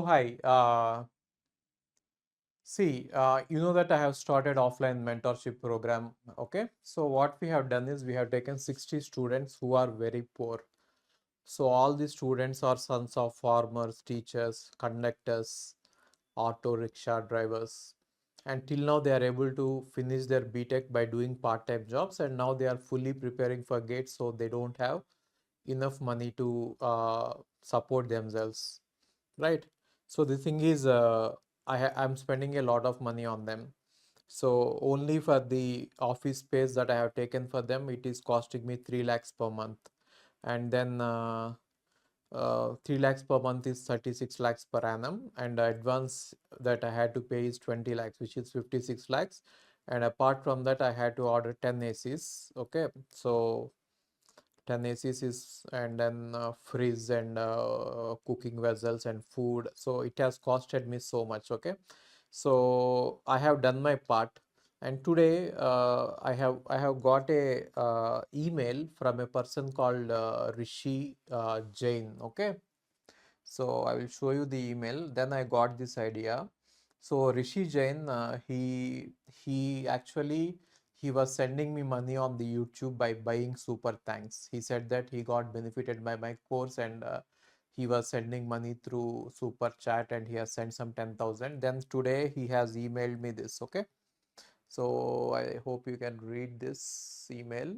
hi. You know that I have started offline mentorship program. Okay. So what we have done is we have taken 60 students who are very poor. So all the students are sons of farmers, teachers, conductors, auto rickshaw drivers. And till now they are able to finish their BTech by doing part-time jobs, and now they are fully preparing for GATE, so they don't have enough money to support themselves, right? So the thing is, I'm spending a lot of money on them. So only for the office space that I have taken for them, it is costing me 3 lakhs per month. And then 3 lakhs per month is 36 lakhs per annum. And the advance that I had to pay is 20 lakhs, which is 56 lakhs. And apart from that, I had to order 10 ACs. Okay. So 10 ACs is, and then fridge and cooking vessels and food. So it has costed me so much. Okay. So I have done my part. And today I have got a email from a person called Rishi Jain. Okay. So I will show you the email. Then I got this idea. So Rishi Jain, he actually he was sending me money on the YouTube by buying super thanks. He said that he got benefited by my course, and he was sending money through super chat, and he has sent some 10,000. Then today he has emailed me this. Okay. So I hope you can read this email.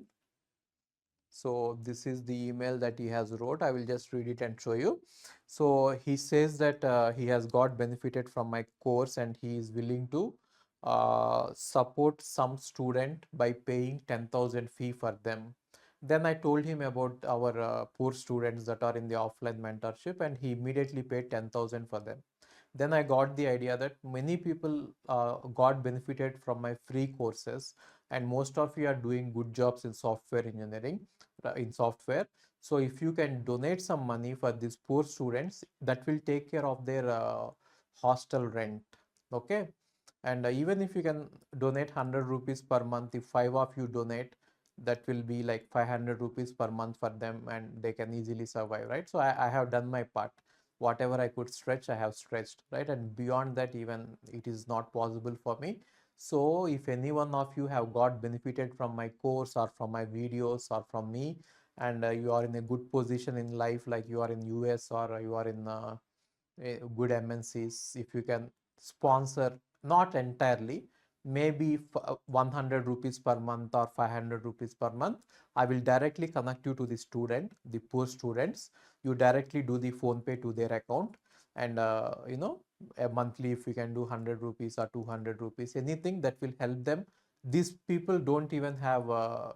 So this is the email that he has wrote. I will just read it and show you. So he says that he has got benefited from my course, and he is willing to support some student by paying 10,000 fee for them. Then I told him about our poor students that are in the offline mentorship, and he immediately paid 10,000 for them. Then I got the idea that many people got benefited from my free courses, and most of you are doing good jobs in software engineering, in software. So if you can donate some money for these poor students, that will take care of their hostel rent. Okay. And even if you can donate 100 rupees per month, if 5 of you donate, that will be like 500 rupees per month for them, and they can easily survive, right? So I have done my part. Whatever I could stretch, I have stretched, right? And beyond that, even it is not possible for me. So if any one of you have got benefited from my course or from my videos or from me, and you are in a good position in life, like you are in US or you are in good MNCs, if you can sponsor, not entirely, maybe 100 rupees per month or 500 rupees per month, I will directly connect you to the student, the poor students. You directly do the phone pay to their account, and a monthly, if you can do 100 rupees or 200 rupees, anything that will help them. These people don't even have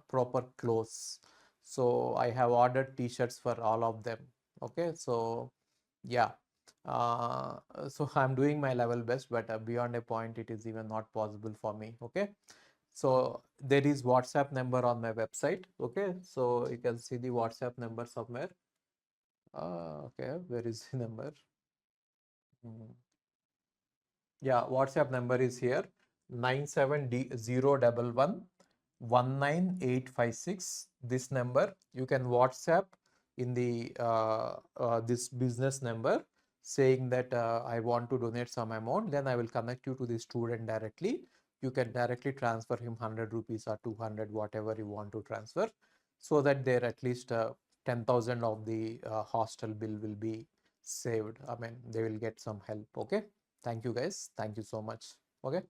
proper clothes, so I have ordered t-shirts for all of them. Okay. So yeah. uh, so I'm doing my level best, but beyond a point, it is even not possible for me. Okay. So there is WhatsApp number on my website. Okay. So you can see the WhatsApp number somewhere. Okay. Where is the number? Hmm. Yeah, WhatsApp number is here, 97D011 19856. This number you can WhatsApp in the this business number, saying that I want to donate some amount. Then I will connect you to the student directly. You can directly transfer him 100 rupees or 200, whatever you want to transfer, so that there at least 10,000 of the hostel bill will be saved. I mean, they will get some help. Okay. Thank you guys. Thank you so much. Okay.